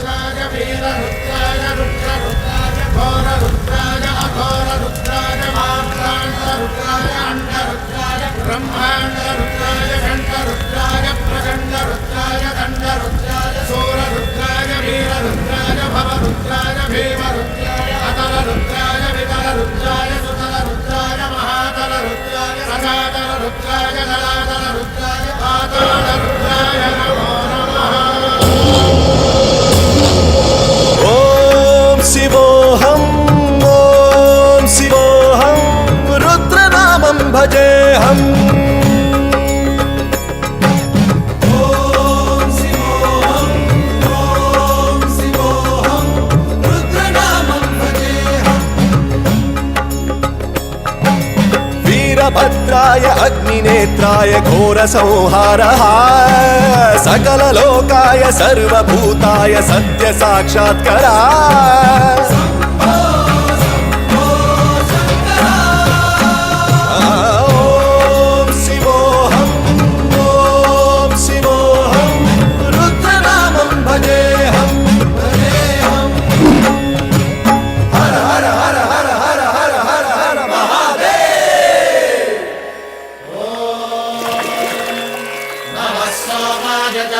रुद्राय वीररुद्राय रुद्ररुद्राय घोररुद्राय अघोररुद्राय मात्राण्डरुद्राय अण्डरुद्राय ब्रह्माण्डरुद्राय घण्टरुद्राय प्रचण्डरुद्राय दण्डरुद्राय सूररुद्राय वीररुद्राय भवरुद्राय भीमरुद्राय अतलरुद्राय वितलरुद्राय सुतलरुद्राय महातलरुद्राय सदातलरुद्राय दलातलरुद्राय पातालरुद्राय नमो नमः। ॐ शिवोऽहं रुद्रनामं भजेऽहम्। वीरभद्राय अग्निनेत्राय घोरसंहारः सकललोकाय सर्वभूताय सत्यसाक्षात्करा।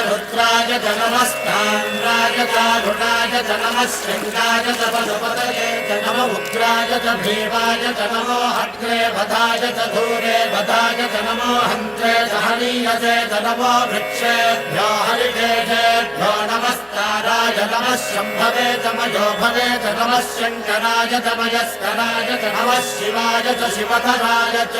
रुद्राय च नमस्ताम्राय चारुणाय च नमः शङ्काय च पशुपतये च नम उग्राय च भीमाय च नमो अग्रे वधाय च धूरे वधाय च नमो हन्त्रे च हनीयसे च नमो वृक्षेभ्यो हरिकेशेभ्यो नमस्ताराय नमः शम्भवे च मयो भवे च नमः शङ्कराय च मयस्कराय च नमः शिवाय च शिवधराय च।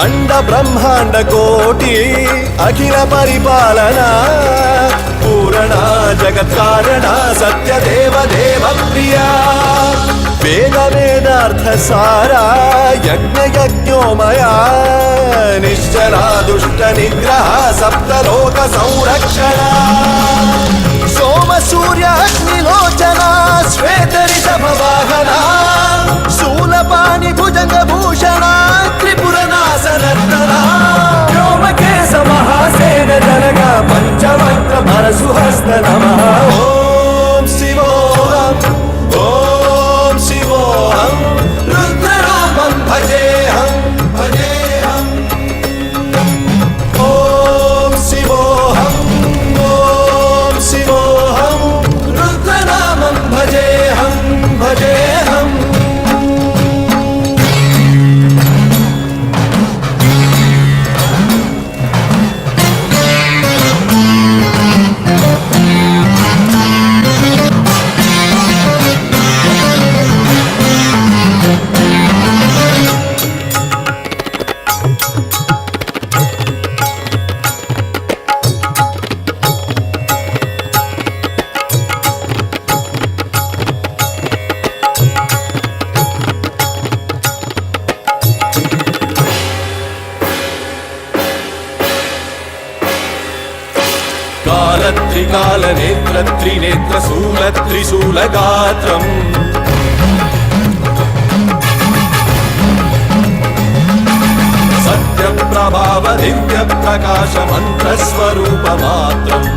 अंड ब्रह्मांड कोटि अखिल परिपालना पूरणा जगत्कारणा सत्यदेव देव प्रिया वेद वेदार्थ सारा यज्ञ यज्ञोमया निश्चला दुष्ट निग्रह सप्तलोक संरक्षणा सोम सूर्य अग्निलोचना श्वेतरित भवाहना शूलपाणि भुजंग भूषणा त्रिपुरनाशनर्तना व्योमकेश महासेन जनगा पंचवक्त्र परशुहस्त नमः। ओम शिवोऽहं रुद्रनामं भजेऽहं भजेऽहम्। ओम शिवोऽहं रुद्रनामं भजेऽहं भजेऽहम्। काल नेत्र त्रिनेत्र शूल त्रिशूल गात्रम् सत्य प्रभाव दिव्य प्रकाश मंत्र स्वरूप मात्रम्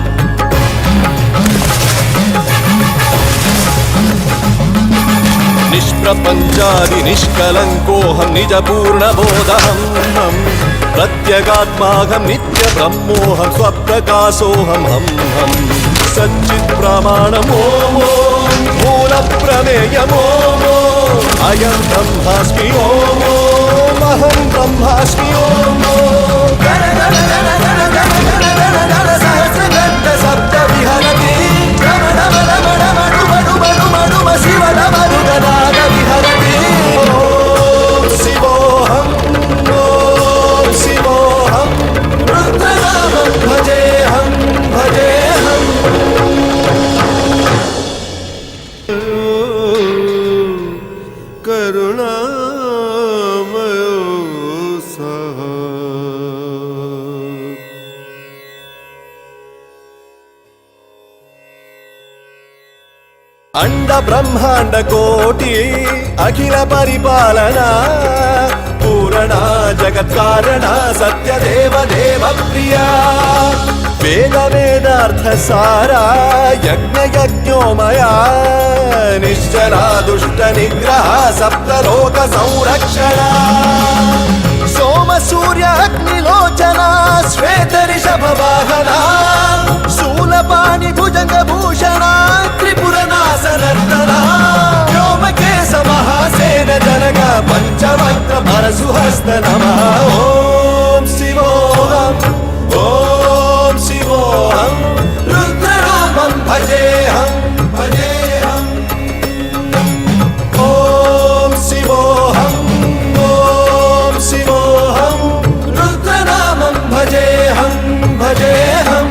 निष्प्रपंचादि निष्कलंकोऽहं निज पूर्ण बोधहं प्रत्यगात्माहं नित्य ब्रह्मोऽहं स्वप्रकाशोऽहं हम हम सच्चित् प्रमाणम् ओम मूल प्रमेयम् ओम अयं ब्रह्मास्मि ओम अहं ब्रह्मास्मि ओम सहस्रगण्ड सप्त विहरति शिव नमरुगनाद विहरति। ओम शिवोऽहं रुद्रनामं भजेऽहं भजेऽहम्। करुणामयो सः అండ బ్రహ్మాండ కోటి అఖిల పరిపాలన పూరణ జగత్కారణ సత్యదేవ దేవ ప్రియా వేద వేదార్థ సారా యజ్ఞ యజ్ఞోమయా నిశ్చలా దుష్ట నిగ్రహ సప్తలోక సంరక్షణ సోమ సూర్య అగ్నిలోచన శ్వేత రిషభ వాహన శూలపాణి భుజంగ భూషణ త్రిపుర నాశనర్తన వ్యోమకేశ మహాసేన జనక పంచవక్ర పరశుహస్త నమః ఓం శివోహం ఓం శివోహం రుద్రరూపం భజేహం భజేహం ఓం శివోహం ఓం శివోహం రుద్రనామం భజేహం భజేహం